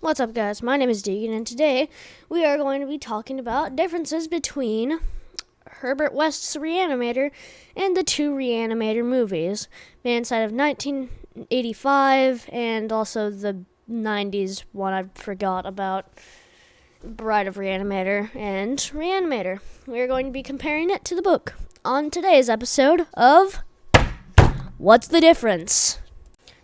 What's up, guys? My name is Deegan, and today we are going to be talking about differences between Herbert West's Reanimator and the two Reanimator movies made inside of 1985 and also the 90s one I forgot about, Bride of Reanimator and Reanimator. We are going to be comparing it to the book on today's episode of What's the Difference?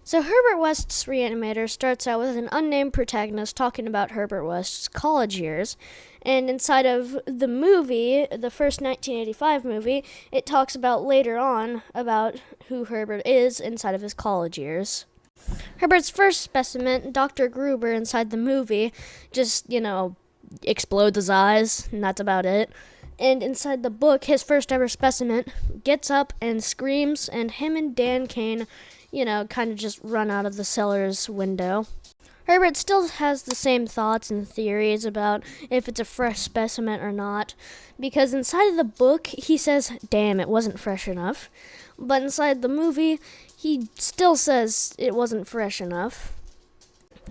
So Herbert West's Reanimator starts out with an unnamed protagonist talking about Herbert West's college years. And inside of the movie, the first 1985 movie, it talks about later on about who Herbert is inside of his college years. Herbert's first specimen, Dr. Gruber, inside the movie, just, explodes his eyes, and that's about it. And inside the book, his first ever specimen gets up and screams, and him and Dan Kane kind of just run out of the cellar's window. Herbert still has the same thoughts and theories about if it's a fresh specimen or not, because inside of the book, he says, damn, it wasn't fresh enough. But inside the movie, he still says it wasn't fresh enough.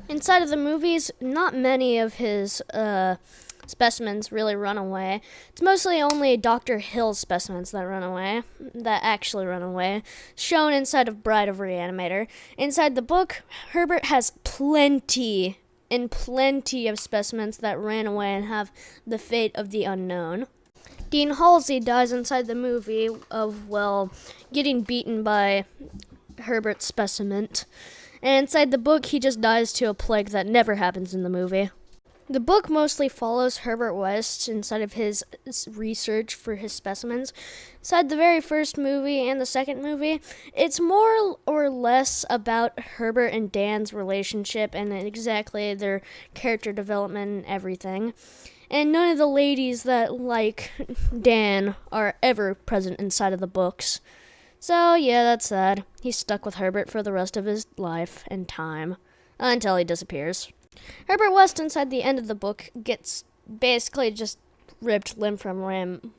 Inside of the movies, not many of his specimens really run away. It's mostly only Dr. Hill's specimens that actually run away, shown inside of Bride of Reanimator. Inside the book, Herbert has plenty of specimens that ran away and have the fate of the unknown. Dean Halsey dies inside the movie of, getting beaten by Herbert's specimen. And inside the book, he just dies to a plague that never happens in the movie. The book mostly follows Herbert West inside of his research for his specimens. Inside the very first movie and the second movie, it's more or less about Herbert and Dan's relationship and exactly their character development and everything. And none of the ladies that like Dan are ever present inside of the books. So, yeah, that's sad. He's stuck with Herbert for the rest of his life and time, until he disappears. Herbert West, inside the end of the book, gets basically just ripped limb from limb,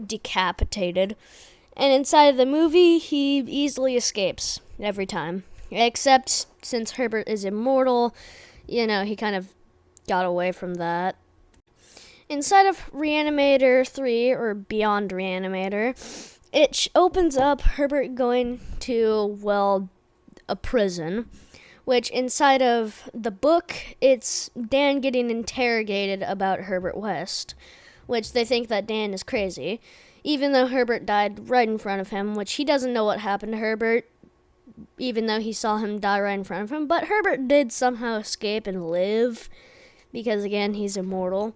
decapitated. And inside of the movie, he easily escapes every time. Except since Herbert is immortal, he kind of got away from that. Inside of Reanimator 3, or Beyond Reanimator, it opens up Herbert going to, a prison. Which inside of the book, it's Dan getting interrogated about Herbert West, which they think that Dan is crazy, even though Herbert died right in front of him, which he doesn't know what happened to Herbert, even though he saw him die right in front of him, but Herbert did somehow escape and live, because again, he's immortal.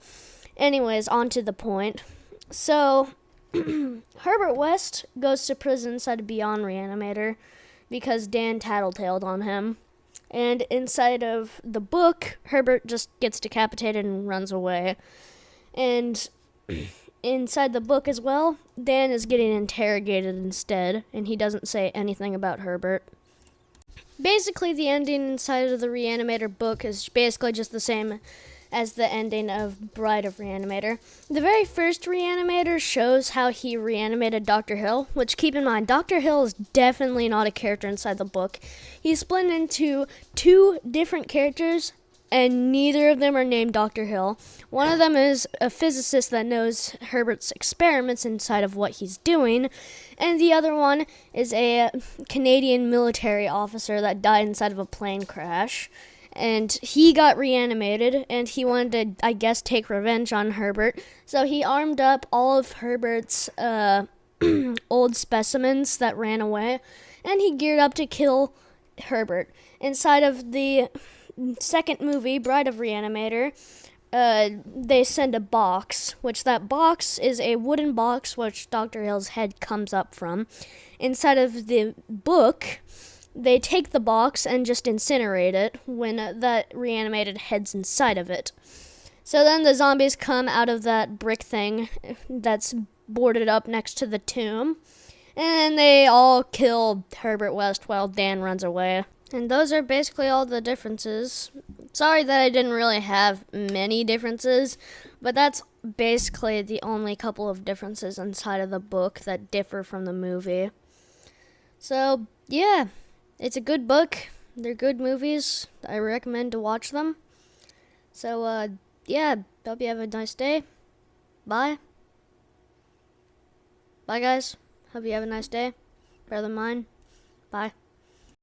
Anyways, on to the point. So, Herbert West goes to prison inside of Beyond Reanimator, because Dan tattletaled on him. And inside of the book, Herbert just gets decapitated and runs away. And inside the book as well, Dan is getting interrogated instead, and he doesn't say anything about Herbert. Basically, the ending inside of the Reanimator book is basically just the same as the ending of Bride of Reanimator. The very first Reanimator shows how he reanimated Dr. Hill, which, keep in mind, Dr. Hill is definitely not a character inside the book. He's split into two different characters, and neither of them are named Dr. Hill. One of them is a physicist that knows Herbert's experiments inside of what he's doing, and the other one is a Canadian military officer that died inside of a plane crash. And he got reanimated, and he wanted to, I guess, take revenge on Herbert. So he armed up all of Herbert's old specimens that ran away, and he geared up to kill Herbert. Inside of the second movie, Bride of Reanimator, they send a box, which that box is a wooden box which Dr. Hill's head comes up from. Inside of the book, they take the box and just incinerate it when that reanimated head's inside of it. So then the zombies come out of that brick thing that's boarded up next to the tomb, and they all kill Herbert West while Dan runs away. And those are basically all the differences. Sorry that I didn't really have many differences, but that's basically the only couple of differences inside of the book that differ from the movie. So, yeah. It's a good book. They're good movies. I recommend to watch them. So, yeah, hope you have a nice day. Bye. Bye, guys. Hope you have a nice day. Better than mine. Bye.